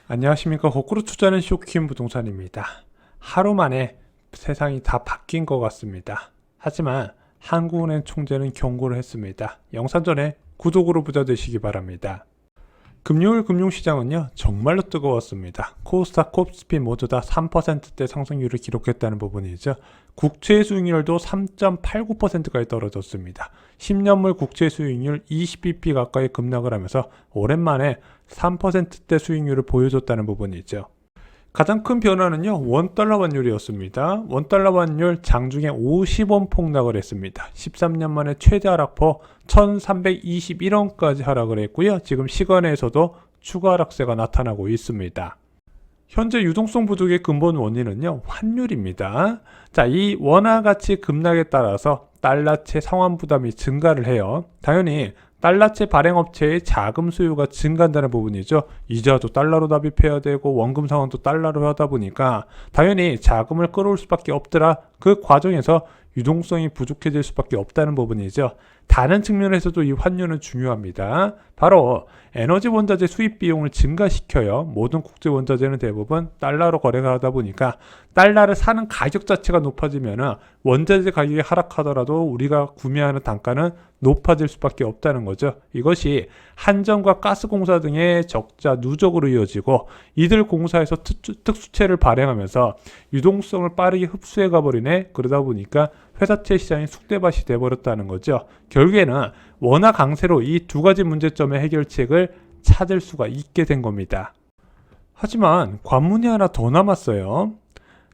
안녕하십니까. 거꾸로 투자는 쇼킹 부동산입니다. 하루 만에 세상이 다 바뀐 것 같습니다. 하지만 한국은행 총재는 경고를 했습니다. 영상 전에 구독으로 부자 되시기 바랍니다. 금요일 금융시장은요 정말로 뜨거웠습니다. 코스닥, 코스피 모두 다 3%대 상승률을 기록했다는 부분이죠. 국채 수익률도 3.89%까지 떨어졌습니다. 10년물 국채 수익률 20bp 가까이 급락을 하면서 오랜만에 3%대 수익률을 보여줬다는 부분이죠. 가장 큰 변화는요 원달러 환율이었습니다. 원달러 환율 장중에 50원 폭락을 했습니다. 13년 만에 최대 하락폭 1321원까지 하락을 했고요. 지금 시간에서도 추가 하락세가 나타나고 있습니다. 현재 유동성 부족의 근본 원인은요 환율입니다. 자, 이 원화 가치 급락에 따라서 달러채 상환 부담이 증가를 해요. 당연히 달러채 발행업체의 자금 수요가 증가한다는 부분이죠. 이자도 달러로 납입해야 되고 원금 상환도 달러로 하다 보니까 당연히 자금을 끌어올 수밖에 없더라. 그 과정에서 유동성이 부족해질 수밖에 없다는 부분이죠. 다른 측면에서도 이 환율은 중요합니다. 바로 에너지 원자재 수입 비용을 증가시켜요. 모든 국제 원자재는 대부분 달러로 거래가 하다 보니까 달러를 사는 가격 자체가 높아지면 원자재 가격이 하락하더라도 우리가 구매하는 단가는 높아질 수밖에 없다는 거죠. 이것이 한전과 가스공사 등의 적자 누적으로 이어지고 이들 공사에서 특수채를 발행하면서 유동성을 빠르게 흡수해 가버리네. 그러다 보니까 회사채 시장이 쑥대밭이 돼버렸다는 거죠. 결국에는 원화 강세로 이 두 가지 문제점의 해결책을 찾을 수가 있게 된 겁니다. 하지만 관문이 하나 더 남았어요.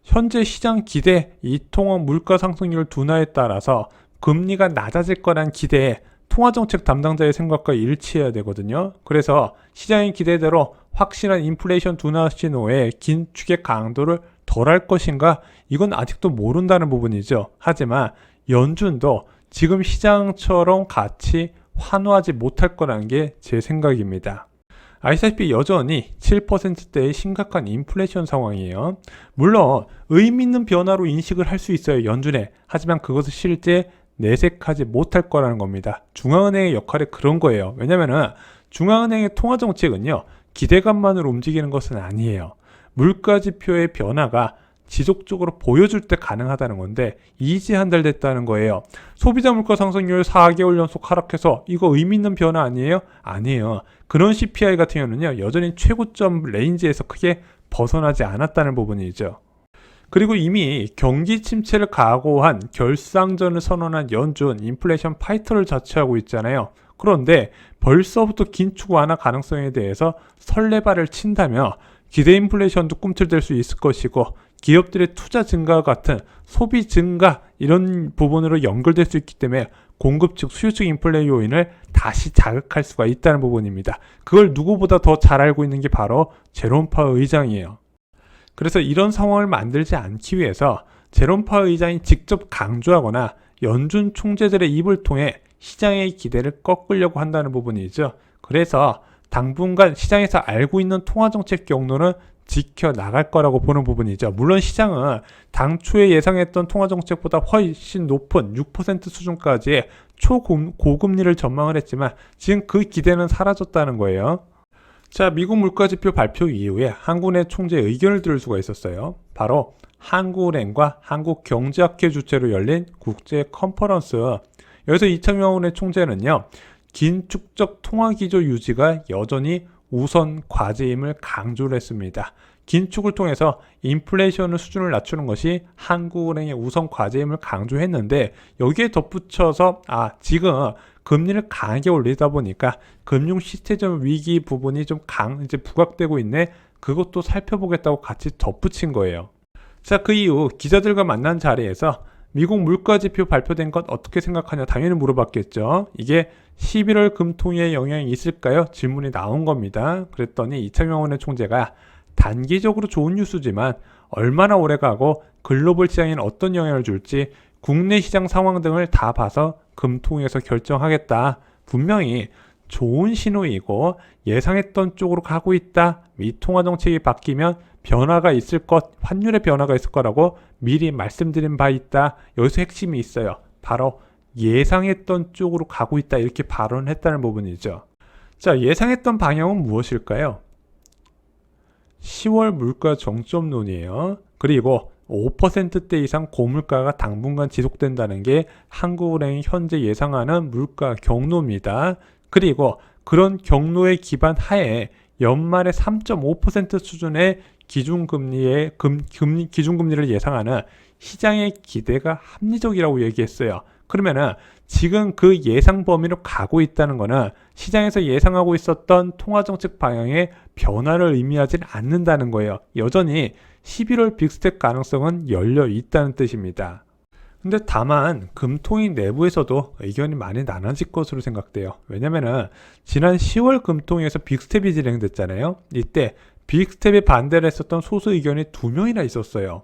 현재 시장 기대, 이통화 물가 상승률 둔화에 따라서 금리가 낮아질 거란 기대에 통화정책 담당자의 생각과 일치해야 되거든요. 그래서 시장의 기대대로 확실한 인플레이션 둔화 신호에 긴축의 강도를 덜할 것인가? 이건 아직도 모른다는 부분이죠. 하지만 연준도 지금 시장처럼 같이 환호하지 못할 거라는 게 제 생각입니다. 아시다시피 여전히 7%대의 심각한 인플레이션 상황이에요. 물론 의미 있는 변화로 인식을 할 수 있어요, 연준에. 하지만 그것을 실제 내색하지 못할 거라는 겁니다. 중앙은행의 역할이 그런 거예요. 왜냐면은 중앙은행의 통화정책은요 기대감만으로 움직이는 것은 아니에요. 물가지표의 변화가 지속적으로 보여줄 때 가능하다는 건데 이제 한 달 됐다는 거예요. 소비자 물가 상승률 4개월 연속 하락해서 이거 의미 있는 변화 아니에요? 아니에요. 그런 CPI 같은 경우는요 여전히 최고점 레인지에서 크게 벗어나지 않았다는 부분이죠. 그리고 이미 경기 침체를 각오한 결상전을 선언한 연준 인플레이션 파이터를 자처하고 있잖아요. 그런데 벌써부터 긴축 완화 가능성에 대해서 설레발을 친다며 기대 인플레이션도 꿈틀댈 수 있을 것이고 기업들의 투자 증가 같은 소비 증가 이런 부분으로 연결될 수 있기 때문에 공급 측 수요 측 인플레 요인을 다시 자극할 수가 있다는 부분입니다. 그걸 누구보다 더 잘 알고 있는 게 바로 제롬 파월 의장이에요. 그래서 이런 상황을 만들지 않기 위해서 제롬 파월 의장이 직접 강조하거나 연준 총재들의 입을 통해 시장의 기대를 꺾으려고 한다는 부분이죠. 그래서 당분간 시장에서 알고 있는 통화정책 경로는 지켜나갈 거라고 보는 부분이죠. 물론 시장은 당초에 예상했던 통화정책보다 훨씬 높은 6% 수준까지의 초고금리를 전망을 했지만 지금 그 기대는 사라졌다는 거예요. 자, 미국 물가지표 발표 이후에 한국은행 총재의 의견을 들을 수가 있었어요. 바로 한국은행과 한국경제학회 주최로 열린 국제 컨퍼런스. 여기서 이창용 은행 총재는요. 긴축적 통화기조 유지가 여전히 우선 과제임을 강조를 했습니다. 긴축을 통해서 인플레이션 수준을 낮추는 것이 한국은행의 우선 과제임을 강조했는데 여기에 덧붙여서 지금 금리를 강하게 올리다 보니까 금융 시스템 위기 부분이 좀 이제 부각되고 있네. 그것도 살펴보겠다고 같이 덧붙인 거예요. 자, 그 이후 기자들과 만난 자리에서 미국 물가지표 발표된 것 어떻게 생각하냐 당연히 물어봤겠죠. 이게 11월 금통위에 영향이 있을까요? 질문이 나온 겁니다. 그랬더니 이창용 은행 총재가 단기적으로 좋은 뉴스지만 얼마나 오래 가고 글로벌 시장에는 어떤 영향을 줄지 국내 시장 상황 등을 다 봐서 금통위에서 결정하겠다. 분명히 좋은 신호이고 예상했던 쪽으로 가고 있다. 미 통화 정책이 바뀌면 변화가 있을 것, 환율의 변화가 있을 거라고 미리 말씀드린 바 있다. 여기서 핵심이 있어요. 바로 예상했던 쪽으로 가고 있다 이렇게 발언했다는 부분이죠. 자, 예상했던 방향은 무엇일까요? 10월 물가 정점론이에요. 그리고 5%대 이상 고물가가 당분간 지속된다는 게 한국은행이 현재 예상하는 물가 경로입니다. 그리고 그런 경로에 기반 하에 연말에 3.5% 수준의 기준금리를 예상하는 시장의 기대가 합리적이라고 얘기했어요. 그러면은 지금 그 예상 범위로 가고 있다는 거는 시장에서 예상하고 있었던 통화정책 방향의 변화를 의미하지는 않는다는 거예요. 여전히 11월 빅스텝 가능성은 열려 있다는 뜻입니다. 근데 다만 금통위 내부에서도 의견이 많이 나눠질 것으로 생각돼요. 왜냐면은 지난 10월 금통위에서 빅스텝이 진행됐잖아요. 이때 빅스텝에 반대를 했었던 소수 의견이 2명이나 있었어요.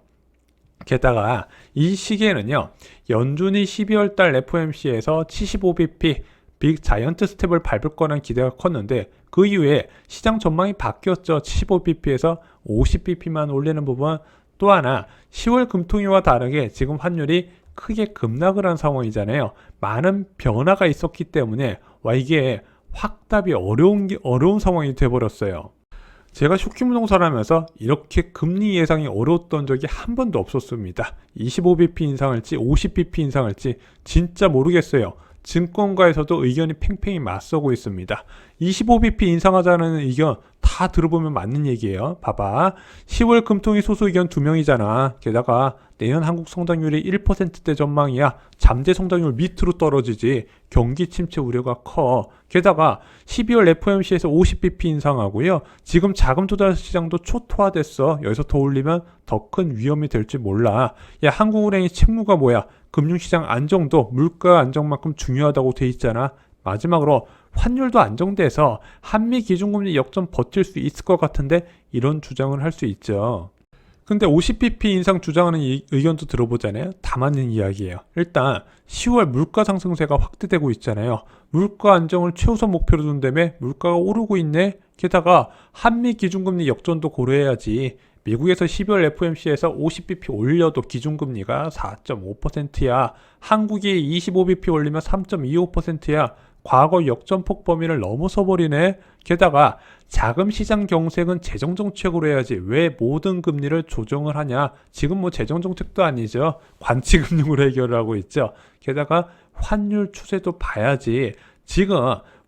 게다가 이 시기에는요, 연준이 12월 달 FOMC에서 75bp 빅 자이언트 스텝을 밟을 거라는 기대가 컸는데 그 이후에 시장 전망이 바뀌었죠. 75bp에서 50bp만 올리는 부분. 또 하나 10월 금통위와 다르게 지금 환율이 크게 급락을 한 상황이잖아요. 많은 변화가 있었기 때문에 이게 확답이 어려운 상황이 돼버렸어요. 제가 쇼킹부동산 하면서 이렇게 금리 예상이 어려웠던 적이 한 번도 없었습니다. 25bp 인상할지 50bp 인상할지 진짜 모르겠어요. 증권가에서도 의견이 팽팽히 맞서고 있습니다. 25bp 인상하자는 의견 다 들어보면 맞는 얘기예요. 봐봐. 10월 금통위 소수 의견 2명이잖아. 게다가 내년 한국 성장률이 1%대 전망이야. 잠재 성장률 밑으로 떨어지지. 경기 침체 우려가 커. 게다가 12월 FOMC에서 50bp 인상하고요. 지금 자금 조달 시장도 초토화됐어. 여기서 더 올리면 더 큰 위험이 될지 몰라. 야, 한국은행의 책무가 뭐야? 금융시장 안정도 물가 안정만큼 중요하다고 돼 있잖아. 마지막으로 환율도 안정돼서 한미 기준금리 역전 버틸 수 있을 것 같은데 이런 주장을 할 수 있죠. 근데 50bp 인상 주장하는 의견도 들어보잖아요. 다 맞는 이야기예요. 일단 10월 물가 상승세가 확대되고 있잖아요. 물가 안정을 최우선 목표로 둔 다음에 물가가 오르고 있네. 게다가 한미 기준금리 역전도 고려해야지. 미국에서 12월 FOMC에서 50bp 올려도 기준금리가 4.5%야. 한국이 25bp 올리면 3.25%야. 과거 역전폭 범위를 넘어서 버리네. 게다가 자금 시장 경색은 재정 정책으로 해야지 왜 모든 금리를 조정을 하냐. 지금 뭐 재정 정책도 아니죠. 관치 금융으로 해결을 하고 있죠. 게다가 환율 추세도 봐야지. 지금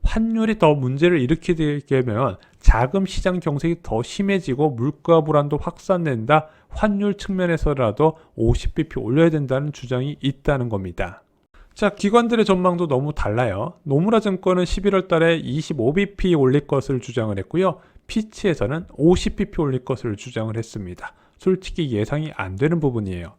환율이 더 문제를 일으키게 되면 자금 시장 경색이 더 심해지고 물가 불안도 확산된다. 환율 측면에서라도 50bp 올려야 된다는 주장이 있다는 겁니다. 자, 기관들의 전망도 너무 달라요. 노무라 증권은 11월 달에 25bp 올릴 것을 주장을 했고요. 피치에서는 50bp 올릴 것을 주장을 했습니다. 솔직히 예상이 안 되는 부분이에요.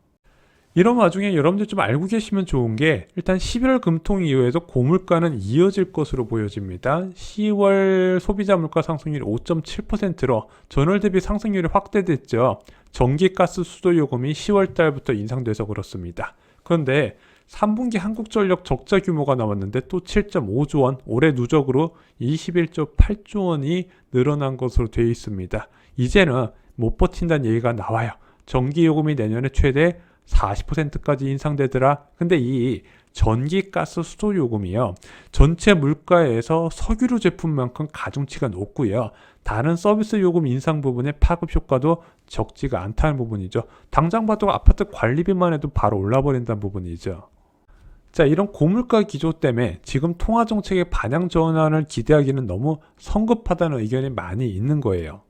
이런 와중에 여러분들 좀 알고 계시면 좋은 게 일단 11월 금통 이후에도 고물가는 이어질 것으로 보여집니다. 10월 소비자 물가 상승률이 5.7%로 전월 대비 상승률이 확대됐죠. 전기, 가스, 수도 요금이 10월 달부터 인상돼서 그렇습니다. 그런데 3분기 한국전력 적자 규모가 나왔는데 또 7.5조 원, 올해 누적으로 21조 8조 원이 늘어난 것으로 되어 있습니다. 이제는 못 버틴다는 얘기가 나와요. 전기요금이 내년에 최대 40%까지 인상되더라. 근데 이 전기, 가스, 수도 요금이요. 전체 물가에서 석유류 제품만큼 가중치가 높고요. 다른 서비스 요금 인상 부분의 파급 효과도 적지가 않다는 부분이죠. 당장 봐도 아파트 관리비만 해도 바로 올라버린다는 부분이죠. 자, 이런 고물가 기조 때문에 지금 통화정책의 반향 전환을 기대하기는 너무 성급하다는 의견이 많이 있는 거예요.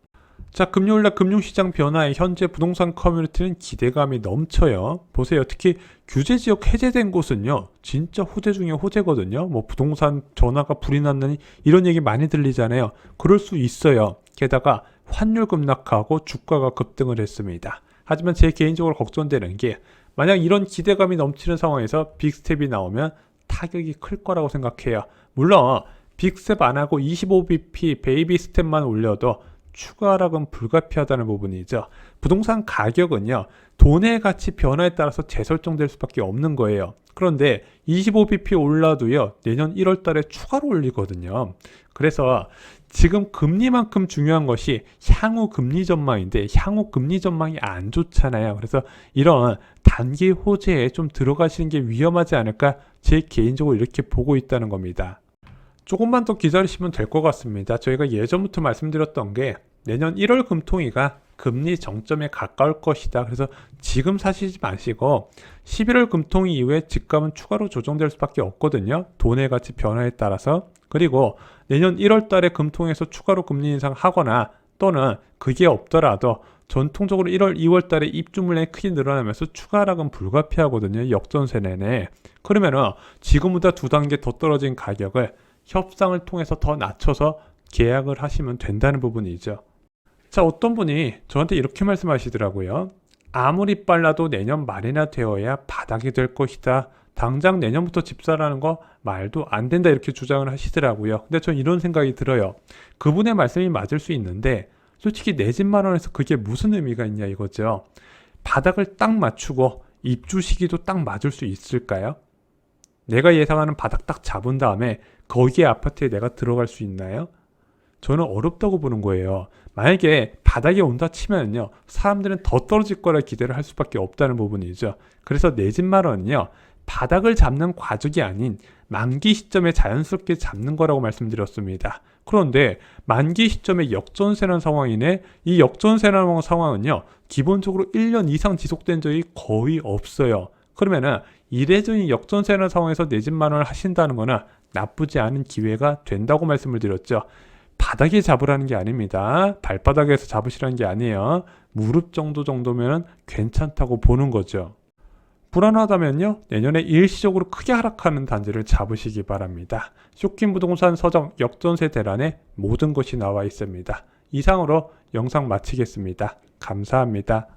자, 금요일날 금융시장 변화에 현재 부동산 커뮤니티는 기대감이 넘쳐요. 보세요. 특히 규제지역 해제된 곳은요. 진짜 호재 중에 호재거든요. 뭐 부동산 전화가 불이 났느니 이런 얘기 많이 들리잖아요. 그럴 수 있어요. 게다가 환율 급락하고 주가가 급등을 했습니다. 하지만 제 개인적으로 걱정되는 게 만약 이런 기대감이 넘치는 상황에서 빅스텝이 나오면 타격이 클 거라고 생각해요. 물론 빅스텝 안 하고 25bp 베이비 스텝만 올려도 추가 하락은 불가피하다는 부분이죠. 부동산 가격은요, 돈의 가치 변화에 따라서 재설정될 수밖에 없는 거예요. 그런데 25bp 올라도요, 내년 1월 달에 추가로 올리거든요. 그래서 지금 금리만큼 중요한 것이 향후 금리 전망인데, 향후 금리 전망이 안 좋잖아요. 그래서 이런 단기 호재에 좀 들어가시는 게 위험하지 않을까, 제 개인적으로 이렇게 보고 있다는 겁니다. 조금만 더 기다리시면 될 것 같습니다. 저희가 예전부터 말씀드렸던 게 내년 1월 금통위가 금리 정점에 가까울 것이다. 그래서 지금 사시지 마시고 11월 금통위 이후에 집값은 추가로 조정될 수밖에 없거든요. 돈의 가치 변화에 따라서. 그리고 내년 1월 달에 금통위에서 추가로 금리 인상하거나 또는 그게 없더라도 전통적으로 1월, 2월 달에 입주 물량이 크게 늘어나면서 추가 하락은 불가피하거든요. 역전세 내내. 그러면은 지금보다 2단계 더 떨어진 가격을 협상을 통해서 더 낮춰서 계약을 하시면 된다는 부분이죠. 자, 어떤 분이 저한테 이렇게 말씀하시더라고요. 아무리 빨라도 내년 말이나 되어야 바닥이 될 것이다. 당장 내년부터 집 사라는 거 말도 안 된다, 이렇게 주장을 하시더라고요. 근데 전 이런 생각이 들어요. 그분의 말씀이 맞을 수 있는데 솔직히 내 집 마련해서 그게 무슨 의미가 있냐 이거죠. 바닥을 딱 맞추고 입주 시기도 딱 맞을 수 있을까요? 내가 예상하는 바닥 딱 잡은 다음에 거기에 아파트에 내가 들어갈 수 있나요? 저는 어렵다고 보는 거예요. 만약에 바닥이 온다 치면요, 사람들은 더 떨어질 거라 기대를 할 수밖에 없다는 부분이죠. 그래서 내 집 마련은요, 바닥을 잡는 과정이 아닌 만기 시점에 자연스럽게 잡는 거라고 말씀드렸습니다. 그런데 만기 시점에 역전세라는 상황이네. 이 역전세라는 상황은요, 기본적으로 1년 이상 지속된 적이 거의 없어요. 그러면은 이례적인 역전세라는 상황에서 내 집 마련을 하신다는 거는 나쁘지 않은 기회가 된다고 말씀을 드렸죠. 바닥에 잡으라는 게 아닙니다. 발바닥에서 잡으시라는 게 아니에요. 무릎 정도면 괜찮다고 보는 거죠. 불안하다면요, 내년에 일시적으로 크게 하락하는 단지를 잡으시기 바랍니다. 쇼킹 부동산 서적 역전세 대란에 모든 것이 나와 있습니다. 이상으로 영상 마치겠습니다. 감사합니다.